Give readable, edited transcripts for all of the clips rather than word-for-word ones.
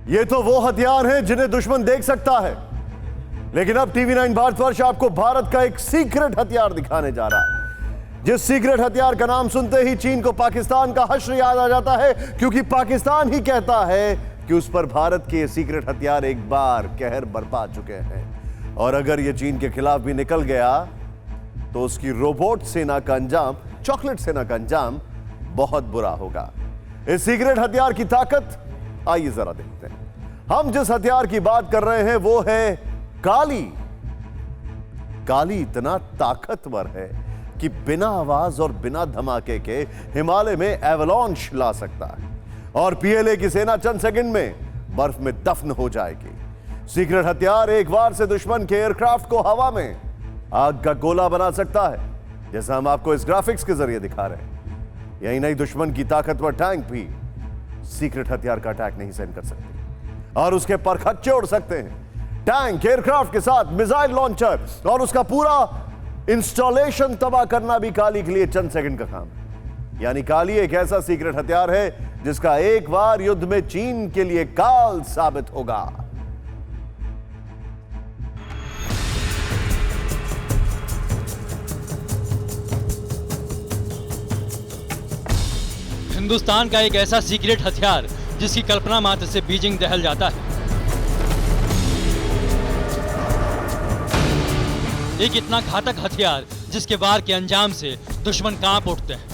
ये तो वो हथियार हैं जिन्हें दुश्मन देख सकता है, लेकिन अब टीवी 9 भारतवर्ष आपको भारत का एक सीक्रेट हथियार दिखाने जा रहा है। जिस सीक्रेट हथियार का नाम सुनते ही चीन को पाकिस्तान का हश्र याद आ जाता है, क्योंकि पाकिस्तान ही कहता है कि उस पर भारत के सीक्रेट हथियार एक बार कहर बरपा चुके हैं, और अगर यह चीन के खिलाफ भी निकल गया तो उसकी रोबोट सेना का अंजाम, चॉकलेट सेना का अंजाम बहुत बुरा होगा। इस सीक्रेट हथियार की ताकत आइए जरा देखते हैं। हम जिस हथियार की बात कर रहे हैं वो है काली। काली इतना ताकतवर है कि बिना आवाज और बिना धमाके के हिमालय में एवलांच ला सकता है, और पीएलए की सेना चंद सेकंड में बर्फ में दफन हो जाएगी। सीक्रेट हथियार एक बार से दुश्मन के एयरक्राफ्ट को हवा में आग का गोला बना सकता है, जैसा हम आपको इस ग्राफिक्स के जरिए दिखा रहे हैं। यही नहीं, दुश्मन की ताकतवर टैंक भी सीक्रेट हथियार का अटैक नहीं सहन कर सकते और उसके परखच्चे उड़ सकते हैं। टैंक एयरक्राफ्ट के साथ मिसाइल लॉन्चर और उसका पूरा इंस्टॉलेशन तबाह करना भी काली के लिए चंद सेकंड का काम है। यानी काली एक ऐसा सीक्रेट हथियार है जिसका एक बार युद्ध में चीन के लिए काल साबित होगा। हिंदुस्तान का एक ऐसा सीक्रेट हथियार जिसकी कल्पना मात्र से बीजिंग दहल जाता है। एक इतना घातक हथियार जिसके वार के अंजाम से दुश्मन कांप उठते हैं,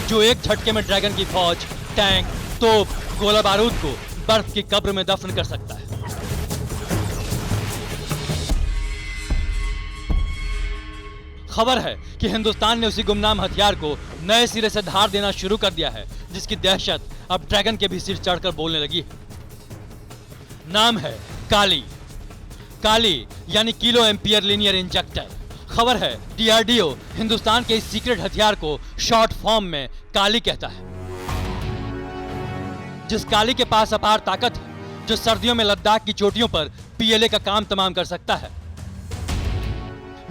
जो एक झटके में ड्रैगन की फौज, टैंक, तोप, गोला बारूद को बर्फ की कब्र में दफन कर सकता है। खबर है कि हिंदुस्तान ने उसी गुमनाम हथियार को नए सिरे से धार देना शुरू कर दिया है, जिसकी दहशत अब ड्रैगन के भी सिर चढ़कर बोलने लगी है। नाम है काली। काली यानी किलो एम्पियर लीनियर इंजेक्टर। खबर है डीआरडीओ हिंदुस्तान के इस सीक्रेट हथियार को शॉर्ट फॉर्म में काली कहता है। जिस काली के पास अपार ताकत है, जो सर्दियों में लद्दाख की चोटियों पर पीएलए का काम तमाम कर सकता है।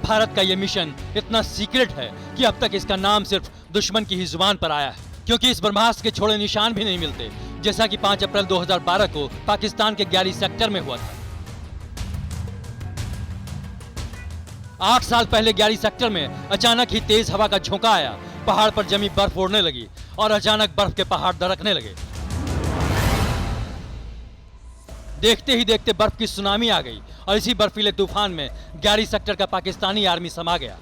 भारत का यह मिशन इतना सीक्रेट है कि अब तक इसका नाम सिर्फ दुश्मन की ही जुबान पर आया है, क्योंकि इस ब्रह्मास्त्र के छोड़े निशान भी नहीं मिलते, जैसा कि 5 अप्रैल 2012 को पाकिस्तान के ग्यारी सेक्टर में हुआ था। 8 साल पहले ग्यारी सेक्टर में अचानक ही तेज हवा का झोंका आया, पहाड़ पर जमी बर्फ उड़ने लगी और अचानक बर्फ के पहाड़ दरकने लगे। देखते ही देखते बर्फ की सुनामी आ गई और इसी बर्फीले तूफान में ग्यारी सेक्टर का पाकिस्तानी आर्मी समा गया।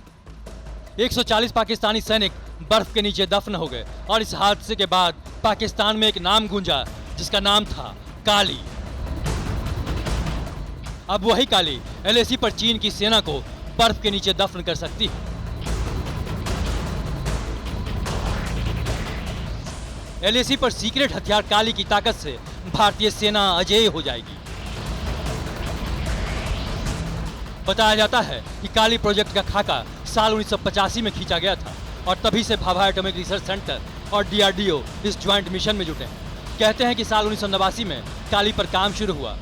140 पाकिस्तानी सैनिक बर्फ के नीचे दफन हो गए और इस हादसे के बाद पाकिस्तान में एक नाम गूंजा, जिसका नाम था काली। अब वही काली एलएसी पर चीन की सेना को बर्फ के नीचे दफन कर सकती है। एलएसी पर सीक्रेट हथियार काली की ताकत से भारतीय सेना अजेय हो जाएगी। बताया जाता है कि काली प्रोजेक्ट का खाका साल 1985 में खींचा गया था और तभी से भाभा एटॉमिक रिसर्च सेंटर और डीआरडीओ इस ज्वाइंट मिशन में जुटे हैं। कहते हैं कि साल 1989 में काली पर काम शुरू हुआ।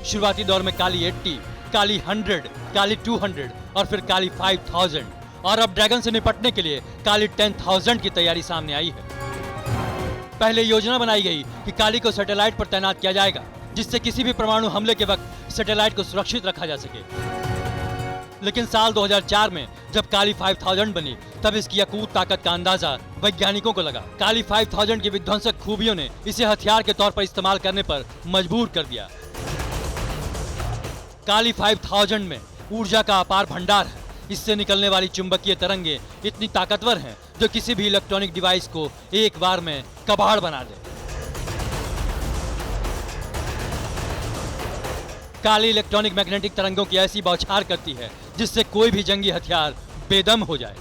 शुरुआती दौर में काली 80, काली 100, काली 200 और फिर काली 5000, और अब ड्रैगन से निपटने के लिए काली 10,000 की तैयारी सामने आई है। पहले योजना बनाई गई कि काली को सैटेलाइट पर तैनात किया जाएगा, जिससे किसी भी परमाणु हमले के वक्त सैटेलाइट को सुरक्षित रखा जा सके। लेकिन साल 2004 में जब काली 5000 बनी, तब इसकी अकूत ताकत का अंदाजा वैज्ञानिकों को लगा। काली 5000 की विध्वंसक खूबियों ने इसे हथियार के तौर पर इस्तेमाल करने पर मजबूर कर दिया। काली 5000 में ऊर्जा का अपार भंडार है। इससे निकलने वाली चुंबकीय तरंगे इतनी ताकतवर हैं जो किसी भी इलेक्ट्रॉनिक डिवाइस को एक बार में कबाड़ बना दे। काली इलेक्ट्रॉनिक मैग्नेटिक तरंगों की ऐसी बौछार करती है जिससे कोई भी जंगी हथियार बेदम हो जाए।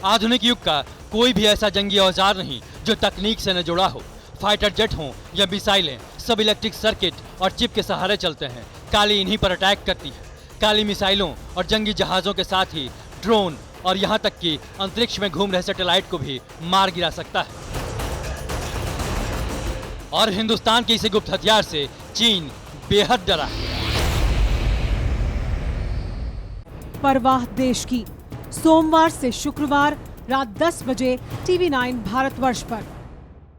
आधुनिक युग का कोई भी ऐसा जंगी औजार नहीं जो तकनीक से न जुड़ा हो। फाइटर जेट हों या मिसाइलें, सब इलेक्ट्रिक सर्किट और चिप के सहारे चलते हैं। काली इन्हीं पर अटैक करती है। काली मिसाइलों और जंगी जहाज़ों के साथ ही ड्रोन और यहाँ तक कि अंतरिक्ष में घूम रहे सैटेलाइट को भी मार गिरा सकता है। और हिंदुस्तान के इसी गुप्त हथियार से चीन बेहद डरा है। परवाह देश की। सोमवार से शुक्रवार रात 10 बजे TV9 भारतवर्ष पर।